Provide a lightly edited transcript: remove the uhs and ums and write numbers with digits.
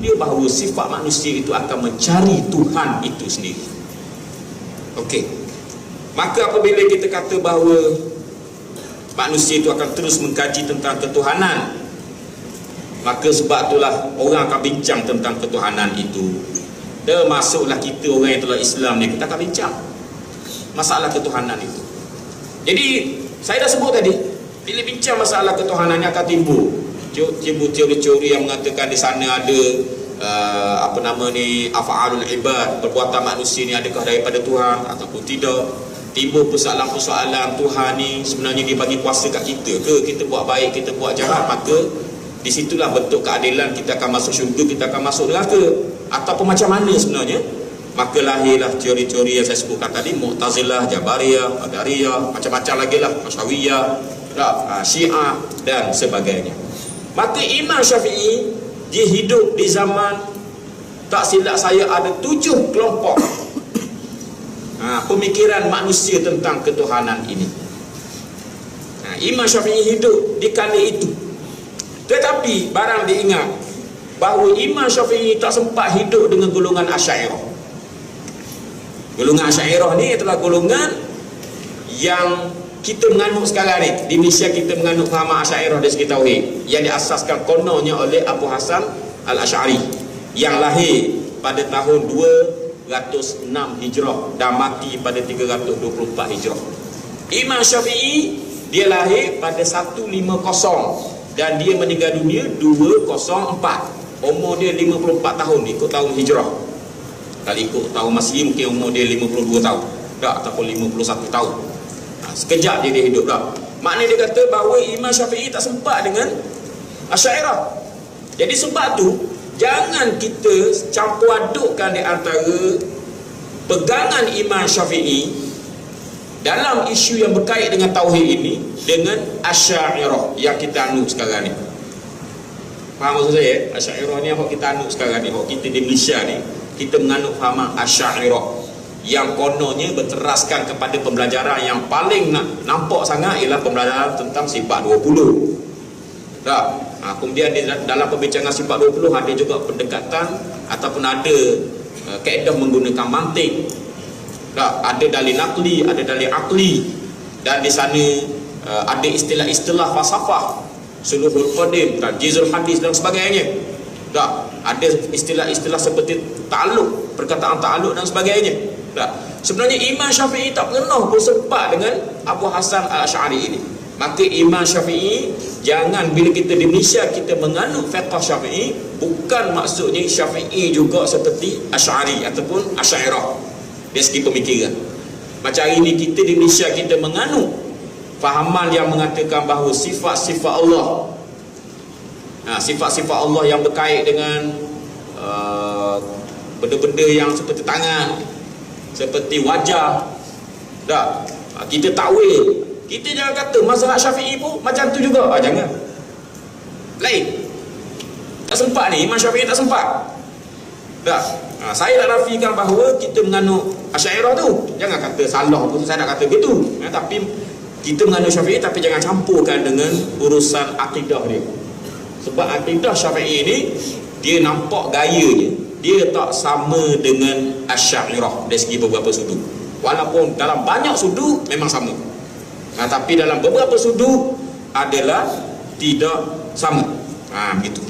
dia bahawa sifat manusia itu akan mencari Tuhan itu sendiri. Okey. Maka apabila kita kata bahawa manusia itu akan terus mengkaji tentang ketuhanan, maka sebab itulah orang akan bincang tentang ketuhanan itu. Termasuklah kita orang yang telah Islam ni, kita akan bincang masalah ketuhanan itu. Jadi saya dah sebut tadi, bila bincang masalah ketuhanan ni akan timbul teori-teori yang mengatakan di sana ada af'alul ibad, perbuatan manusia ni adakah daripada Tuhan ataupun tidak. Timbul persoalan-persoalan, Tuhan ni sebenarnya dia bagi kuasa kat kita ke, kita buat baik, kita buat jahat, maka di situlah bentuk keadilan, kita akan masuk syurga, kita akan masuk neraka, ataupun macam mana sebenarnya. Maka lahirlah teori-teori yang saya sebutkan tadi, Mu'tazilah, Jabariyah, Qadariyah, macam-macam lagi lah, Asy'ariyah, Syiah dan sebagainya. Maka Imam Syafi'i dia hidup di zaman, tak silap saya, ada 7 kelompok pemikiran manusia tentang ketuhanan ini. Imam Syafi'i hidup di kala itu. Tetapi barang diingat bahawa Imam Syafi'i tak sempat hidup dengan golongan Asy'ariyah. Golongan Asy'ariyah ni adalah golongan yang kita menganut sekarang ni. Di Malaysia kita menganut fahaman Asy'ariyah dari segi tauhid, yang diasaskan kononnya oleh Abu Hasan Al-Asy'ari, yang lahir pada tahun 206 Hijrah dan mati pada 324 Hijrah. Imam Syafi'i dia lahir pada 150 dan dia meninggal dunia 204. Umur dia 54 tahun ikut tahun Hijrah. Kalau ikut tahun Masih mungkin umur dia 52 tahun tak, ataupun 51 tahun. Sekejap je dia hidup dah. Maknanya dia kata bahawa Imam Syafi'i tak sempat dengan Asy'ariyah. Jadi sebab tu jangan kita campur adukkan di antara pegangan Imam Syafi'i dalam isu yang berkait dengan tauhid ini dengan Asy'ariyah yang kita anut sekarang ni. Faham maksud saya? Asy'ariyah ni yang kita anut sekarang ni, yang kita di Malaysia ni, kita menganut fahaman Asy'ariyah yang kononnya berteraskan kepada pembelajaran yang paling nampak sangat ialah pembelajaran tentang sifat 20. Tak? Kemudian dalam perbincangan sifat 20 ada juga pendekatan ataupun ada kaedah menggunakan mantik. Tak? Ada dalil naqli, ada dalil akli, dan di sana ada istilah-istilah falsafah, suluhul qadim, tajizul hadis dan sebagainya. Tak? Ada istilah-istilah seperti ta'alluq, perkataan ta'alluq dan sebagainya. Tak? Sebenarnya Imam Syafi'i tak pernah bersempat dengan Abu Hasan Al-Asy'ari ini. Maka Imam Syafi'i, jangan bila kita di Malaysia kita menganut fiqh Syafi'i, bukan maksudnya Syafi'i juga seperti Asy'ari ataupun Asy'ariyah dari segi pemikiran. Macam hari ini kita di Malaysia kita menganut fahaman yang mengatakan bahawa sifat-sifat Allah, sifat-sifat Allah yang berkait dengan benda-benda yang seperti tangan, seperti wajah, tak? Kita takwil. Kita jangan kata mazhab Syafi'i pun macam tu juga. Jangan. Lain. Tak sempat ni, Imam Syafi'i tak sempat. Tak? Saya nak nafikan bahawa kita menganut Asy'ariyah tu. Jangan kata salah pun saya nak kata begitu. Tapi kita menganut Syafi'i, tapi jangan campurkan dengan urusan akidah dia. Sebab akidah Syafi'i ni dia nampak gayanya, dia tak sama dengan Asy'ariyah dari segi beberapa sudut. Walaupun dalam banyak sudut memang sama, tapi dalam beberapa sudut adalah tidak sama. Begitu.